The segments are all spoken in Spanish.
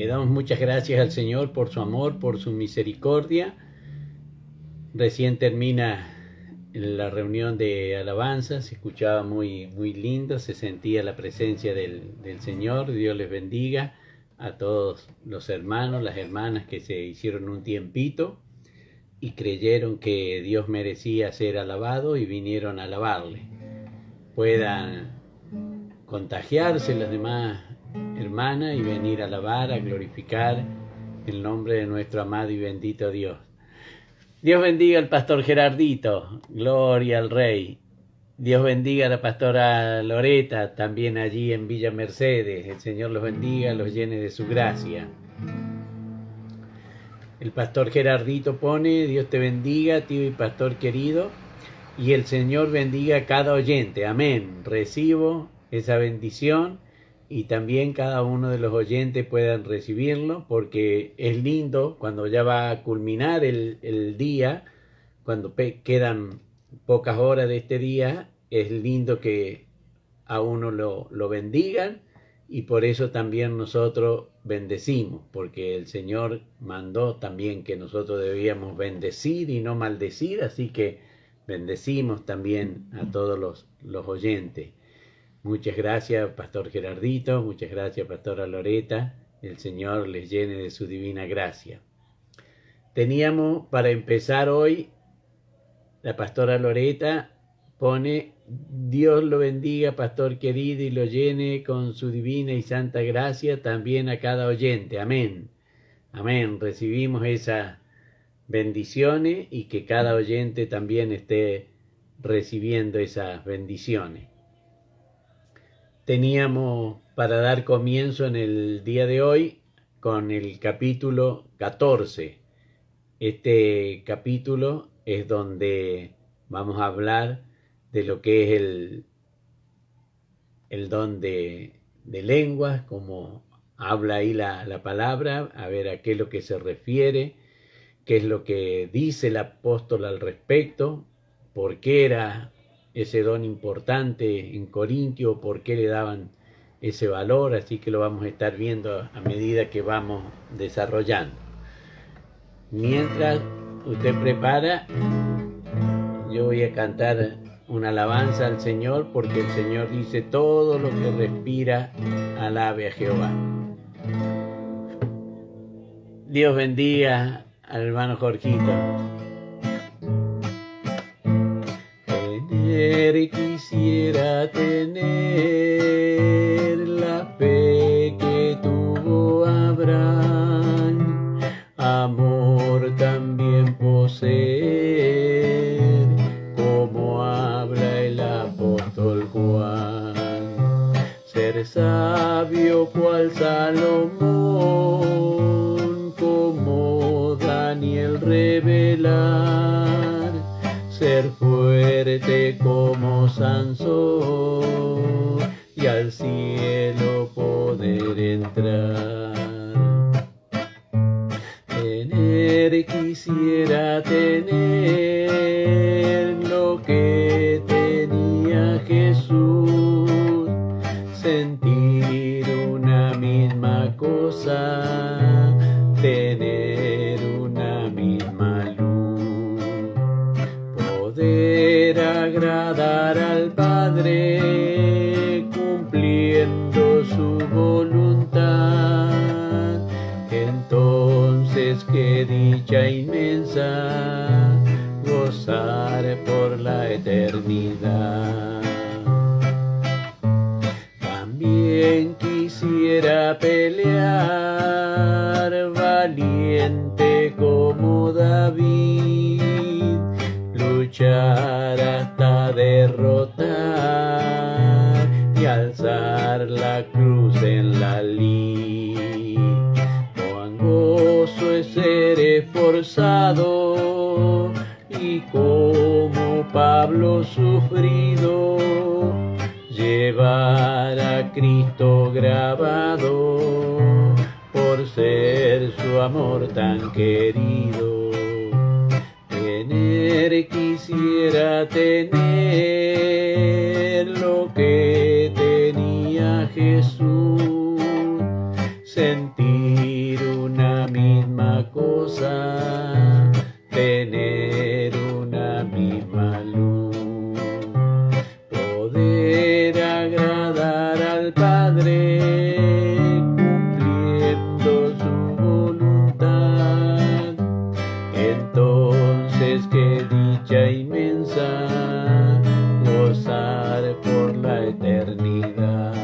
Le damos muchas gracias al Señor por su amor, por su misericordia. Recién termina la reunión de alabanza, se escuchaba muy lindo, se sentía la presencia del Señor. Dios les bendiga a todos los hermanos, las hermanas que se hicieron un tiempito y creyeron que Dios merecía ser alabado y vinieron a alabarle. Puedan contagiarse las demás hermanas y venir a alabar, a glorificar el nombre de nuestro amado y bendito Dios. Dios bendiga al pastor Gerardito, gloria al Rey. Dios bendiga a la pastora Loreta, también allí en Villa Mercedes. El Señor los bendiga, los llene de su gracia. El pastor Gerardito pone: Dios te bendiga, tío y pastor querido, y el Señor bendiga a cada oyente. Amén. Recibo esa bendición y también cada uno de los oyentes puedan recibirlo, porque es lindo cuando ya va a culminar el día, cuando quedan pocas horas de este día, es lindo que a uno lo bendigan, y por eso también nosotros bendecimos, porque el Señor mandó también que nosotros debíamos bendecir y no maldecir, así que bendecimos también a todos los oyentes. Muchas gracias, pastor Gerardito, muchas gracias, pastora Loreta. El Señor les llene de su divina gracia. Teníamos para empezar hoy, la pastora Loreta pone: Dios lo bendiga, pastor querido, y lo llene con su divina y santa gracia también a cada oyente. Amén. Amén. Recibimos esas bendiciones y que cada oyente también esté recibiendo esas bendiciones. Teníamos para dar comienzo en el día de hoy con el capítulo 14. Este capítulo es donde vamos a hablar de lo que es el don de lenguas, como habla ahí la palabra, a ver a qué es lo que se refiere, qué es lo que dice el apóstol al respecto, por qué era ese don importante en Corintio, por qué le daban ese valor. Así que lo vamos a estar viendo a medida que vamos desarrollando. Mientras usted prepara, yo voy a cantar una alabanza al Señor, porque el Señor dice: todo lo que respira, alabe a Jehová. Dios bendiga al hermano Jorgito. Quisiera tener la fe que tuvo Abraham, amor también poseer, como habla el apóstol Juan, ser sabio cual Salomón, como Daniel revelar, ser fuerte como Sansón y al cielo poder entrar. Quisiera tener lo que tenía Jesús, sentir una misma cosa, tener una misma luz, poder agradar al Padre cumpliendo su voluntad. Entonces qué dicha inmensa gozar por la eternidad. También quisiera pelear valiente como David, luchar hasta derrotar y alzar la cruz en la lid. Cuán gozo es ser esforzado y como Pablo sufrido, llevar a Cristo grabado por ser su amor tan querido. Quisiera tener lo que tenía Jesús, sentir goza tener una misma luz, poder agradar al Padre cumpliendo su voluntad. Entonces qué dicha inmensa gozar por la eternidad.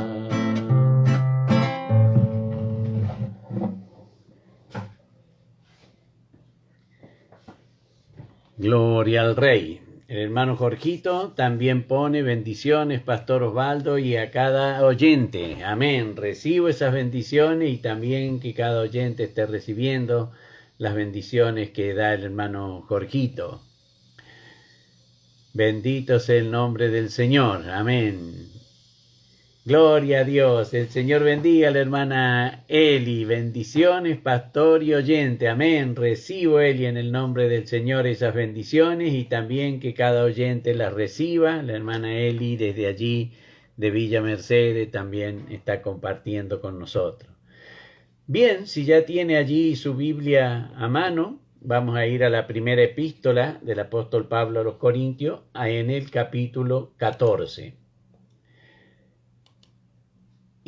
Gloria al Rey. El hermano Jorgito también pone bendiciones, Pastor Osvaldo, y a cada oyente. Amén. Recibo esas bendiciones y también que cada oyente esté recibiendo las bendiciones que da el hermano Jorgito. Bendito sea el nombre del Señor. Amén. Gloria a Dios. El Señor bendiga a la hermana Eli. Bendiciones, pastor y oyente. Amén. Recibo, Eli, en el nombre del Señor esas bendiciones y también que cada oyente las reciba. La hermana Eli desde allí de Villa Mercedes también está compartiendo con nosotros. Bien, si ya tiene allí su Biblia a mano, vamos a ir a la primera epístola del apóstol Pablo a los Corintios, en el capítulo 14.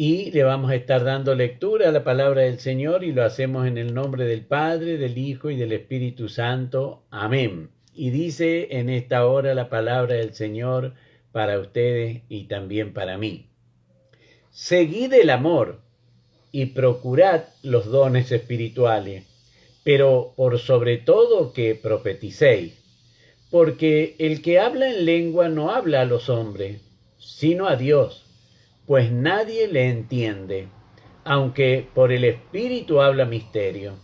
Y le vamos a estar dando lectura a la palabra del Señor y lo hacemos en el nombre del Padre, del Hijo y del Espíritu Santo. Amén. Y dice en esta hora la palabra del Señor para ustedes y también para mí. Seguid el amor y procurad los dones espirituales, pero por sobre todo que profeticéis, porque el que habla en lengua no habla a los hombres, sino a Dios, pues nadie le entiende, aunque por el Espíritu habla misterio.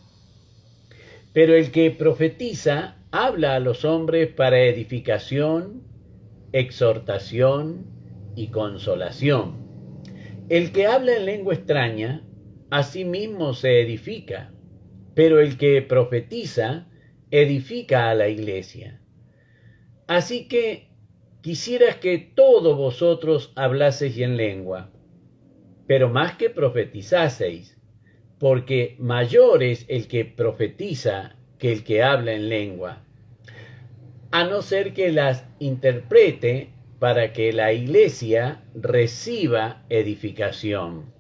Pero el que profetiza habla a los hombres para edificación, exhortación y consolación. El que habla en lengua extraña, a sí mismo se edifica, pero el que profetiza edifica a la iglesia. Así que quisieras que todos vosotros hablaseis en lengua, pero más que profetizaseis, porque mayor es el que profetiza que el que habla en lengua, a no ser que las interprete para que la iglesia reciba edificación.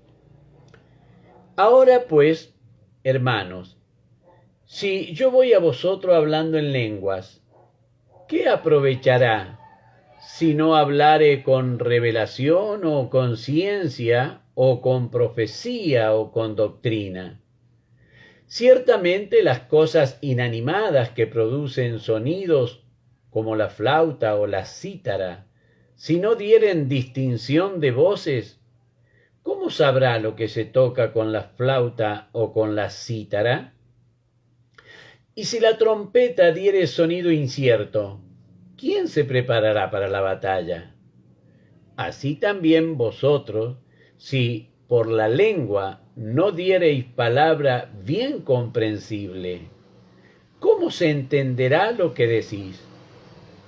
Ahora pues, hermanos, si yo voy a vosotros hablando en lenguas, ¿qué aprovechará? Si no hablare con revelación o con ciencia o con profecía o con doctrina. Ciertamente las cosas inanimadas que producen sonidos como la flauta o la cítara, si no dieren distinción de voces, ¿cómo sabrá lo que se toca con la flauta o con la cítara? Y si la trompeta diere sonido incierto, ¿quién se preparará para la batalla? Así también vosotros, si por la lengua no diereis palabra bien comprensible, ¿cómo se entenderá lo que decís?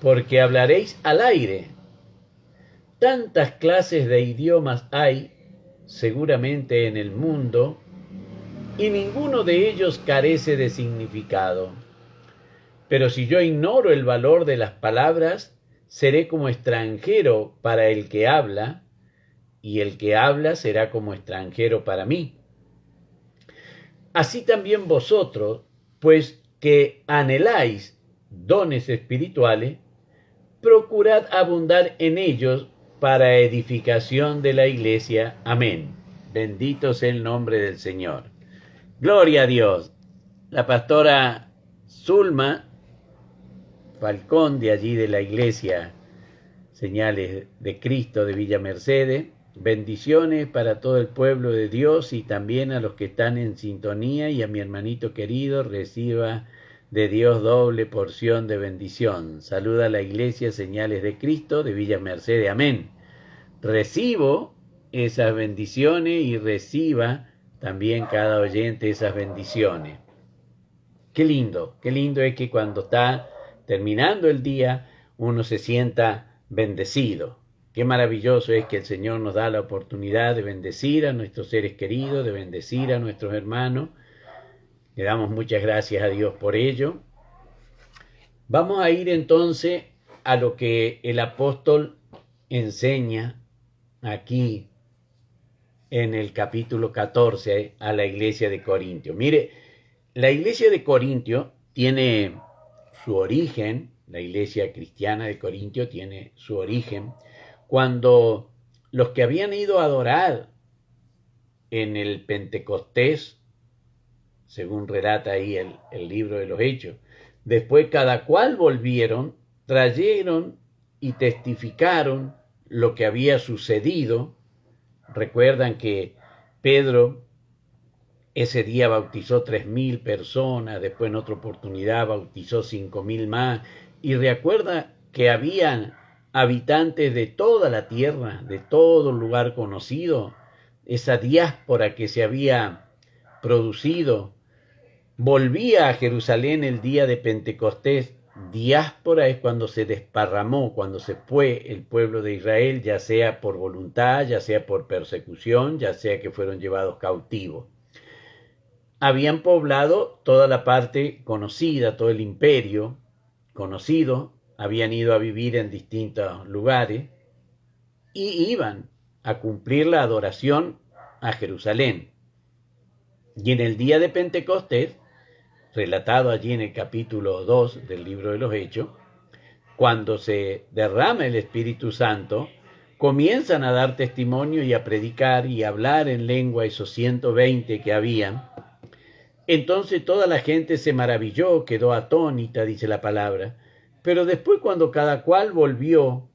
Porque hablaréis al aire. Tantas clases de idiomas hay, seguramente en el mundo, y ninguno de ellos carece de significado. Pero si yo ignoro el valor de las palabras, seré como extranjero para el que habla, y el que habla será como extranjero para mí. Así también vosotros, pues que anheláis dones espirituales, procurad abundar en ellos para edificación de la iglesia. Amén. Bendito sea el nombre del Señor. Gloria a Dios. La pastora Zulma Falcón, de allí de la iglesia Señales de Cristo de Villa Mercedes. Bendiciones para todo el pueblo de Dios y también a los que están en sintonía, y a mi hermanito querido, reciba de Dios doble porción de bendición. Saluda a la iglesia Señales de Cristo de Villa Mercedes. Amén. Recibo esas bendiciones y reciba también cada oyente esas bendiciones. Qué lindo es que cuando está terminando el día uno se sienta bendecido. Qué maravilloso es que el Señor nos da la oportunidad de bendecir a nuestros seres queridos, de bendecir a nuestros hermanos, Le damos muchas gracias a Dios por ello. Vamos a ir entonces a lo que el apóstol enseña aquí en el capítulo 14 a la iglesia de Corintio. Mire, la iglesia de Corintio tiene su origen, la iglesia cristiana de Corintio tiene su origen cuando los que habían ido a adorar en el Pentecostés, según relata ahí el libro de los Hechos, después cada cual volvieron, trajeron y testificaron lo que había sucedido. Recuerdan que Pedro ese día bautizó 3.000 personas, después en otra oportunidad bautizó 5.000 más, y recuerda que habían habitantes de toda la tierra, de todo lugar conocido, esa diáspora que se había producido, volvía a Jerusalén el día de Pentecostés. Diáspora es cuando se desparramó, cuando se fue el pueblo de Israel, ya sea por voluntad, ya sea por persecución, ya sea que fueron llevados cautivos. Habían poblado toda la parte conocida, todo el imperio conocido, habían ido a vivir en distintos lugares y iban a cumplir la adoración a Jerusalén. Y en el día de Pentecostés, relatado allí en el capítulo 2 del libro de los Hechos, cuando se derrama el Espíritu Santo, comienzan a dar testimonio y a predicar y a hablar en lengua esos 120 que habían. Entonces toda la gente se maravilló, quedó atónita, dice la palabra. Pero después, cuando cada cual volvió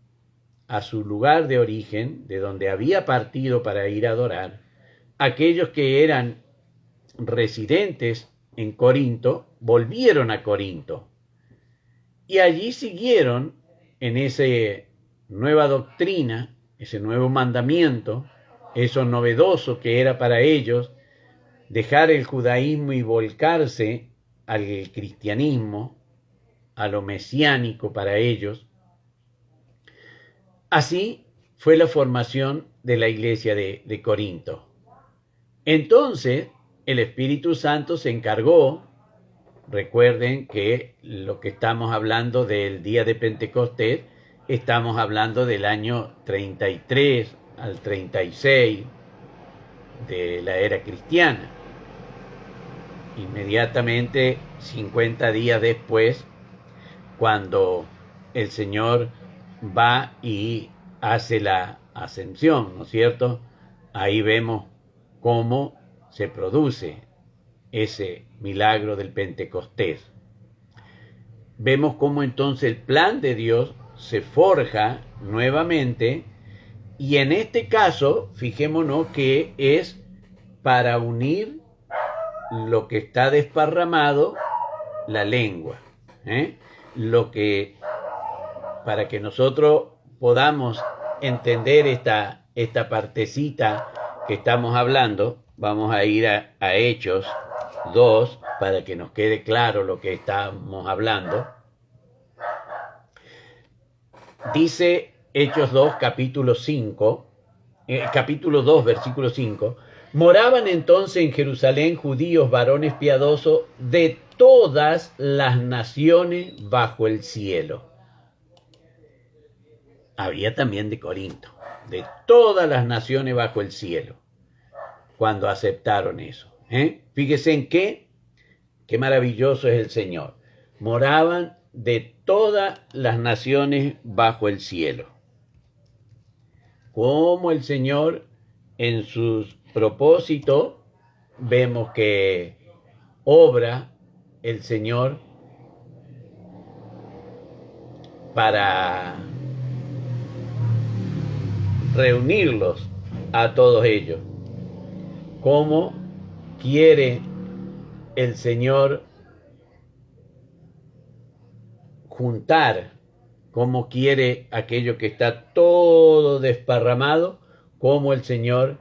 a su lugar de origen, de donde había partido para ir a adorar, aquellos que eran residentes en Corinto volvieron a Corinto y allí siguieron en esa nueva doctrina, ese nuevo mandamiento, eso novedoso que era para ellos, dejar el judaísmo y volcarse al cristianismo, a lo mesiánico para ellos. Así fue la formación de la iglesia de Corinto. Entonces, el Espíritu Santo se encargó, recuerden que lo que estamos hablando del día de Pentecostés, estamos hablando del año 33 al 36 de la era cristiana. Inmediatamente, 50 días después, cuando el Señor va y hace la ascensión, ¿no es cierto? Ahí vemos cómo se produce ese milagro del Pentecostés. Vemos cómo entonces el plan de Dios se forja nuevamente y en este caso, fijémonos que es para unir lo que está desparramado, la lengua, para que nosotros podamos entender esta partecita que estamos hablando, vamos a ir a Hechos 2 para que nos quede claro lo que estamos hablando. Dice Hechos 2, capítulo 2, versículo 5, moraban entonces en Jerusalén judíos, varones piadosos de todas las naciones bajo el cielo. Había también de Corinto, de todas las naciones bajo el cielo, cuando aceptaron eso. Fíjese en qué maravilloso es el Señor. Moraban de todas las naciones bajo el cielo. Como el Señor en sus propósitos vemos que obra el Señor para reunirlos a todos ellos. Cómo quiere el Señor juntar, cómo quiere aquello que está todo desparramado, cómo el Señor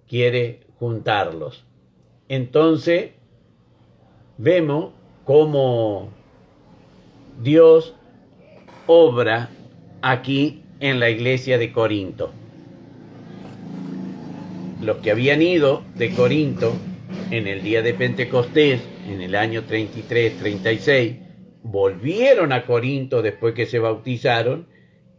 quiere juntarlos. Entonces, vemos cómo Dios obra aquí en la iglesia de Corinto. Los que habían ido de Corinto en el día de Pentecostés, en el año 33, 36, volvieron a Corinto después que se bautizaron,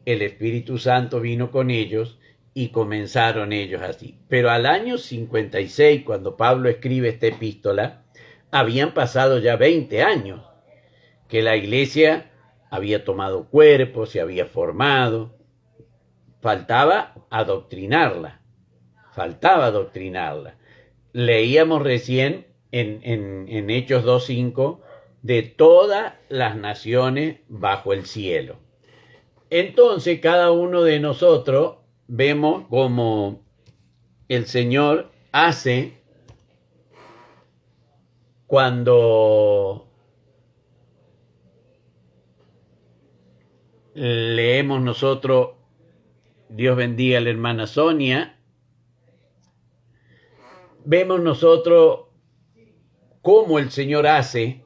el Espíritu Santo vino con ellos y comenzaron ellos así. Pero al año 56, cuando Pablo escribe esta epístola, habían pasado ya 20 años que la iglesia había tomado cuerpo, se había formado. Faltaba adoctrinarla. Leíamos recién en Hechos 2:5 de todas las naciones bajo el cielo. Entonces cada uno de nosotros vemos como el Señor hace cuando leemos nosotros, Dios bendiga a la hermana Sonia, vemos nosotros cómo el Señor hace.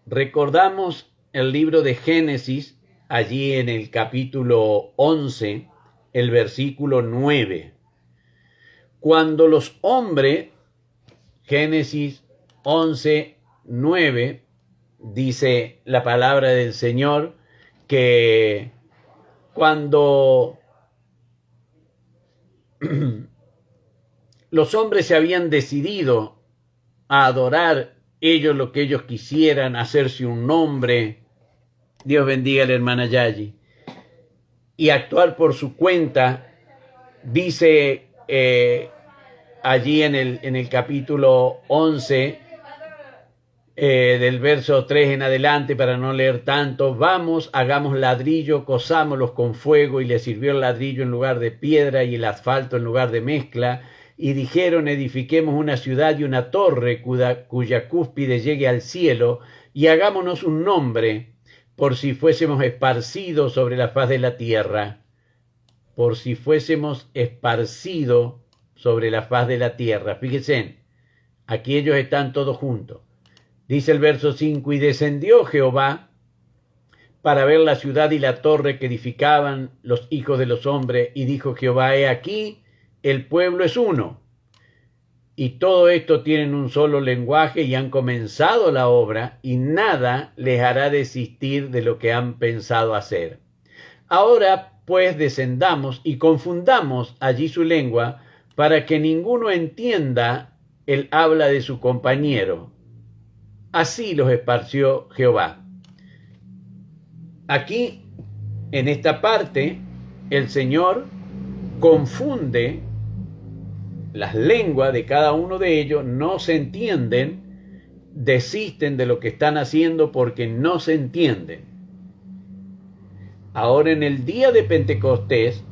Recordamos el libro de Génesis, allí en el capítulo 11, el versículo 9. Cuando los hombres, Génesis 11, 9, dice la palabra del Señor, que cuando los hombres se habían decidido a adorar ellos lo que ellos quisieran, hacerse un nombre, Dios bendiga a la hermana Yayi, y actuar por su cuenta, dice allí en el capítulo 11, del verso 3 en adelante, para no leer tanto, vamos, hagamos ladrillo, cosámoslos con fuego, y les sirvió el ladrillo en lugar de piedra y el asfalto en lugar de mezcla, y dijeron, edifiquemos una ciudad y una torre cuya cúspide llegue al cielo, y hagámonos un nombre, por si fuésemos esparcidos sobre la faz de la tierra, por si fuésemos esparcidos sobre la faz de la tierra. Fíjense, aquí ellos están todos juntos. Dice el verso 5, y descendió Jehová para ver la ciudad y la torre que edificaban los hijos de los hombres, y dijo Jehová, he aquí, el pueblo es uno, y todo esto tienen un solo lenguaje, y han comenzado la obra, y nada les hará desistir de lo que han pensado hacer. Ahora, pues, descendamos y confundamos allí su lengua, para que ninguno entienda el habla de su compañero. Así los esparció Jehová. Aquí, en esta parte, el Señor confunde las lenguas de cada uno de ellos, no se entienden, desisten de lo que están haciendo porque no se entienden. Ahora, en el día de Pentecostés,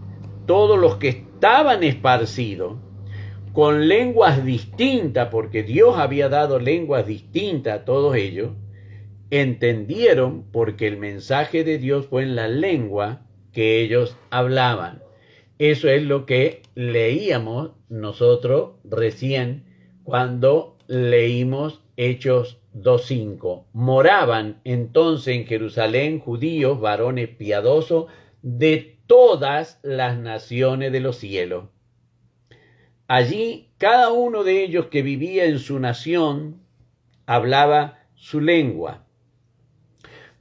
todos los que estaban esparcidos, con lenguas distintas, porque Dios había dado lenguas distintas a todos ellos, entendieron porque el mensaje de Dios fue en la lengua que ellos hablaban. Eso es lo que leíamos nosotros recién cuando leímos Hechos 2:5. Moraban entonces en Jerusalén judíos, varones piadosos de todas las naciones de los cielos. Allí cada uno de ellos que vivía en su nación hablaba su lengua.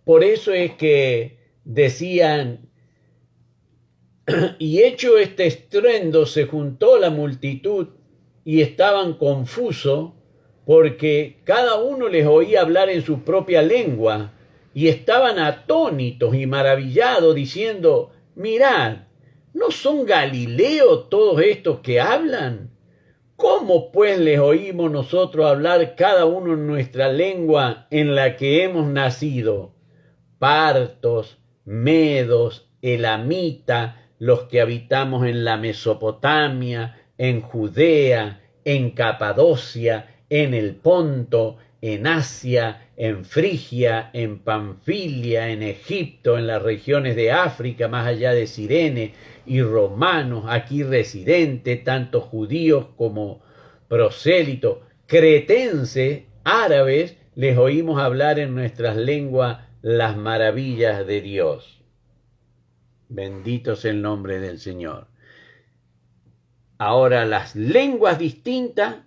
Por eso es que decían, y hecho este estruendo se juntó la multitud y estaban confusos porque cada uno les oía hablar en su propia lengua y estaban atónitos y maravillados diciendo, mirad, ¿no son galileos todos estos que hablan? ¿Cómo pues les oímos nosotros hablar cada uno en nuestra lengua en la que hemos nacido? Partos, medos, elamitas, los que habitamos en la Mesopotamia, en Judea, en Capadocia, en el Ponto, en Asia, en Frigia, en Panfilia, en Egipto, en las regiones de África, más allá de Cirene, y romanos aquí residentes, tanto judíos como prosélitos, cretenses, árabes, les oímos hablar en nuestras lenguas las maravillas de Dios. Bendito sea el nombre del Señor. Ahora las lenguas distintas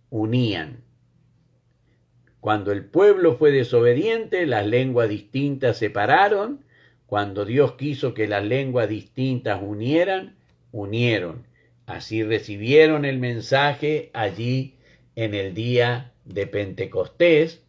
unían. Cuando el pueblo fue desobediente, las lenguas distintas se separaron. Cuando Dios quiso que las lenguas distintas unieron. Así recibieron el mensaje allí en el día de Pentecostés.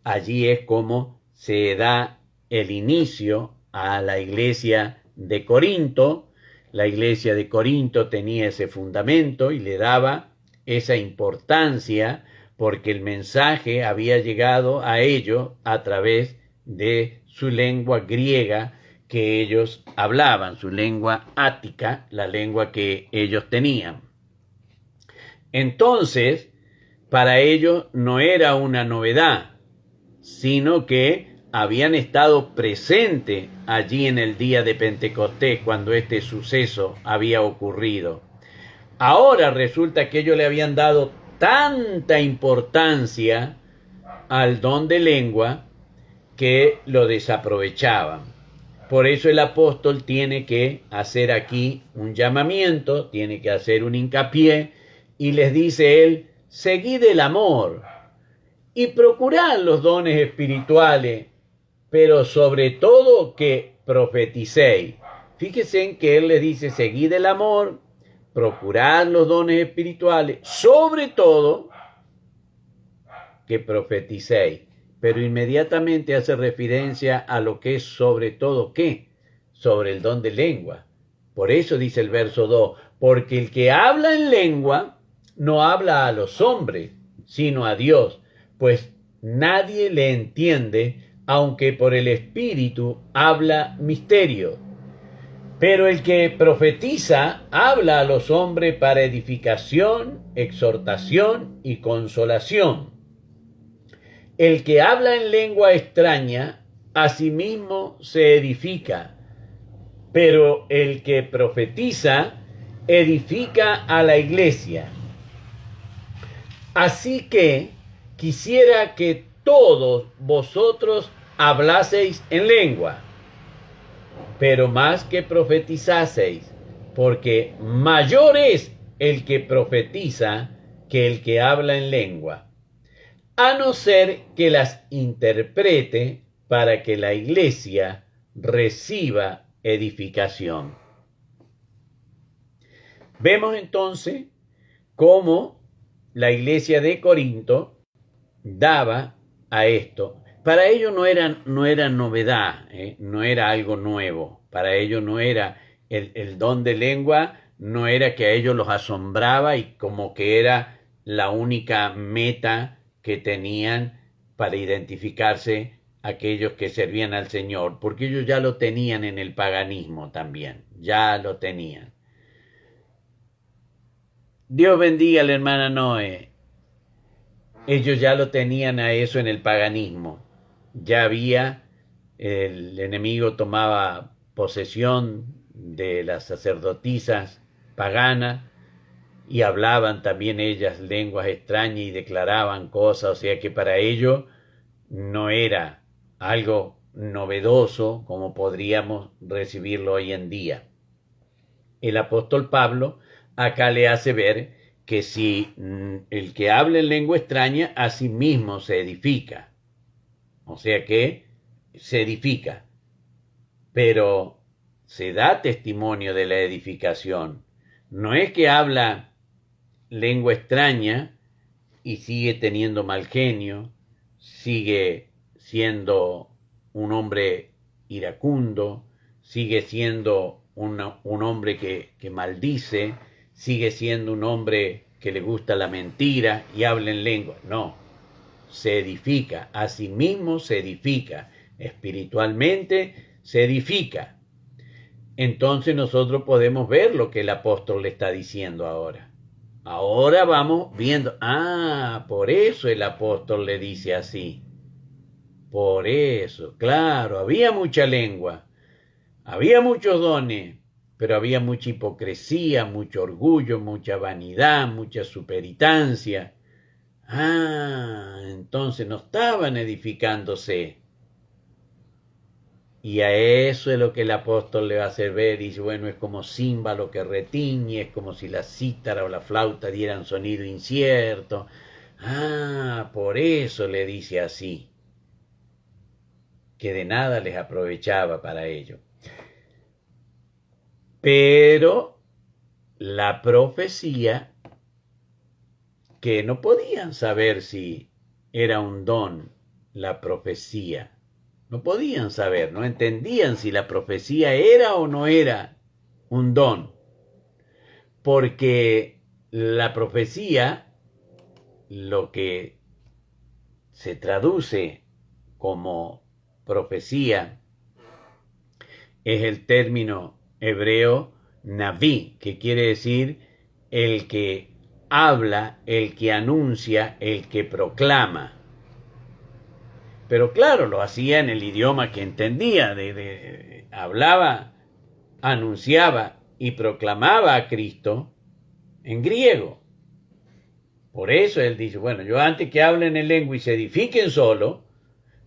Allí es como se da el inicio a la iglesia de Corinto. La iglesia de Corinto tenía ese fundamento y le daba esa importancia porque el mensaje había llegado a ellos a través de su lengua griega que ellos hablaban, su lengua ática, la lengua que ellos tenían. Entonces, para ellos no era una novedad, sino que habían estado presentes allí en el día de Pentecostés cuando este suceso había ocurrido. Ahora resulta que ellos le habían dado tanta importancia al don de lengua que lo desaprovechaban. Por eso el apóstol tiene que hacer aquí un llamamiento, tiene que hacer un hincapié y les dice él, seguid el amor y procurad los dones espirituales, pero sobre todo que profeticéis. Fíjense en que él les dice, seguid el amor, procurad los dones espirituales, sobre todo que profeticéis. Pero inmediatamente hace referencia a lo que es sobre todo, ¿qué? Sobre el don de lengua. Por eso dice el verso 2, porque el que habla en lengua no habla a los hombres, sino a Dios, pues nadie le entiende, aunque por el Espíritu habla misterio. Pero el que profetiza habla a los hombres para edificación, exhortación y consolación. El que habla en lengua extraña, a sí mismo se edifica, pero el que profetiza edifica a la iglesia. Así que quisiera que todos vosotros hablaseis en lengua, pero más que profetizaseis, porque mayor es el que profetiza que el que habla en lengua, a no ser que las interprete para que la iglesia reciba edificación. Vemos entonces cómo la iglesia de Corinto daba a esto. Para ellos no era novedad, no era algo nuevo. Para ellos no era el don de lengua, no era que a ellos los asombraba y como que era la única meta que tenían para identificarse aquellos que servían al Señor, porque ellos ya lo tenían en el paganismo también, ya lo tenían. Dios bendiga a la hermana Noé. Ellos ya lo tenían a eso en el paganismo. Ya había, el enemigo tomaba posesión de las sacerdotisas paganas y hablaban también ellas lenguas extrañas y declaraban cosas, o sea que para ellos no era algo novedoso como podríamos recibirlo hoy en día. El apóstol Pablo acá le hace ver que si el que habla en lengua extraña a sí mismo se edifica, o sea que se edifica, pero se da testimonio de la edificación. No es que habla lengua extraña y sigue teniendo mal genio, sigue siendo un hombre iracundo, sigue siendo un hombre que maldice, sigue siendo un hombre que le gusta la mentira y habla en lengua. No, se edifica, a sí mismo se edifica, espiritualmente se edifica. Entonces nosotros podemos ver lo que el apóstol le está diciendo ahora. Ahora vamos viendo, por eso el apóstol le dice así. Por eso, claro, había mucha lengua, había muchos dones, pero había mucha hipocresía, mucho orgullo, mucha vanidad, mucha superitancia. Entonces no estaban edificándose. Y a eso es lo que el apóstol le va a hacer ver. Y dice, bueno, es como címbalo que retiñe, es como si la cítara o la flauta dieran sonido incierto. Ah, por eso le dice así, que de nada les aprovechaba para ello. Pero la profecía, que no podían saber si era un don la profecía, no podían saber, no entendían si la profecía era o no era un don, porque la profecía, lo que se traduce como profecía, es el término hebreo naví, que quiere decir el que habla, el que anuncia, el que proclama. Pero claro, lo hacía en el idioma que entendía, hablaba, anunciaba y proclamaba a Cristo en griego. Por eso él dice, bueno, yo antes que hablen en lengua y se edifiquen solo,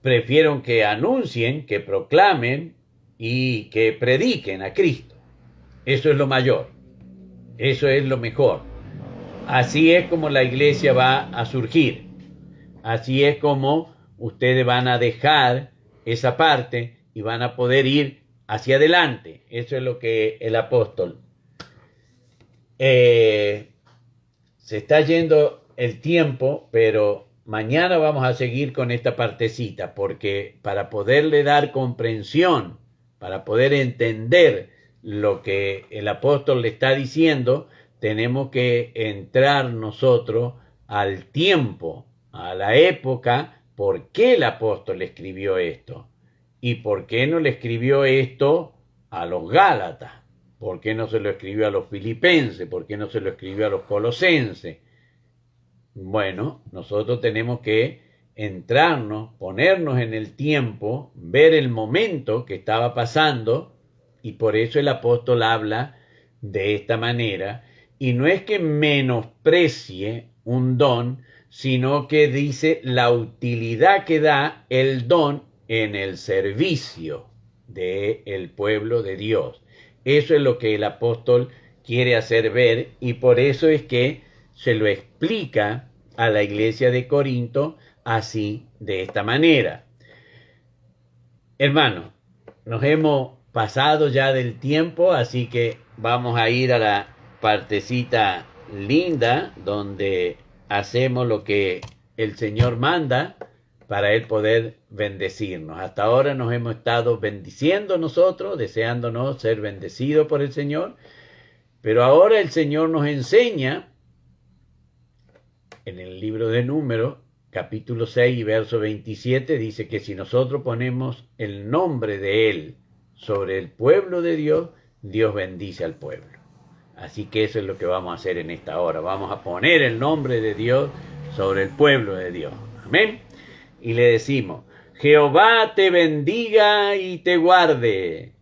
prefiero que anuncien, que proclamen y que prediquen a Cristo. Eso es lo mayor, eso es lo mejor. Así es como la iglesia va a surgir, así es como ustedes van a dejar esa parte y van a poder ir hacia adelante. Eso es lo que el apóstol. Se está yendo el tiempo, pero mañana vamos a seguir con esta partecita, porque para poderle dar comprensión, para poder entender lo que el apóstol le está diciendo, tenemos que entrar nosotros al tiempo, a la época, por qué el apóstol escribió esto y por qué no le escribió esto a los Gálatas. ¿Por qué no se lo escribió a los filipenses? ¿Por qué no se lo escribió a los colosenses? Bueno, nosotros tenemos que entrarnos, ponernos en el tiempo, ver el momento que estaba pasando, y por eso el apóstol habla de esta manera, y no es que menosprecie un don, sino que dice la utilidad que da el don en el servicio del pueblo de Dios. Eso es lo que el apóstol quiere hacer ver, y por eso es que se lo explica a la iglesia de Corinto así, de esta manera. Hermanos, nos hemos pasado ya del tiempo, así que vamos a ir a la partecita linda donde hacemos lo que el Señor manda para Él poder bendecirnos. Hasta ahora nos hemos estado bendiciendo nosotros, deseándonos ser bendecidos por el Señor, pero ahora el Señor nos enseña en el libro de Números, capítulo 6 y verso 27, dice que si nosotros ponemos el nombre de Él sobre el pueblo de Dios, Dios bendice al pueblo. Así que eso es lo que vamos a hacer en esta hora. Vamos a poner el nombre de Dios sobre el pueblo de Dios. Amén. Y le decimos, Jehová te bendiga y te guarde.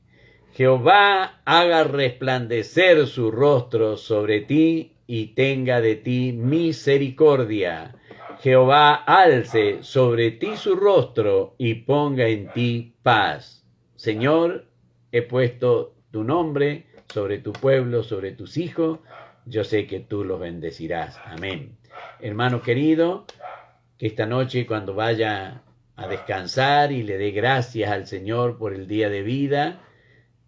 Jehová haga resplandecer su rostro sobre ti y tenga de ti misericordia. Jehová alce sobre ti su rostro y ponga en ti paz. Señor, he puesto tu nombre sobre tu pueblo, sobre tus hijos. Yo sé que tú los bendecirás. Amén. Hermano querido, que esta noche cuando vaya a descansar y le dé gracias al Señor por el día de vida,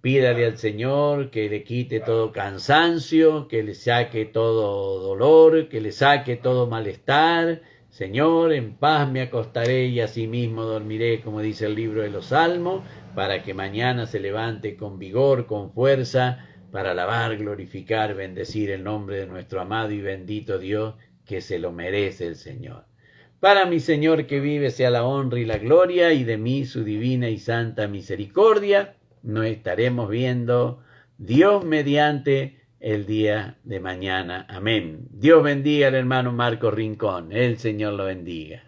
pídale al Señor que le quite todo cansancio, que le saque todo dolor, que le saque todo malestar. Señor, en paz me acostaré y asimismo dormiré, como dice el libro de los Salmos, para que mañana se levante con vigor, con fuerza, para alabar, glorificar, bendecir el nombre de nuestro amado y bendito Dios, que se lo merece el Señor. Para mi Señor que vive sea la honra y la gloria, y de mí su divina y santa misericordia. Nos estaremos viendo, Dios mediante, el día de mañana. Amén. Dios bendiga al hermano Marco Rincón. El Señor lo bendiga.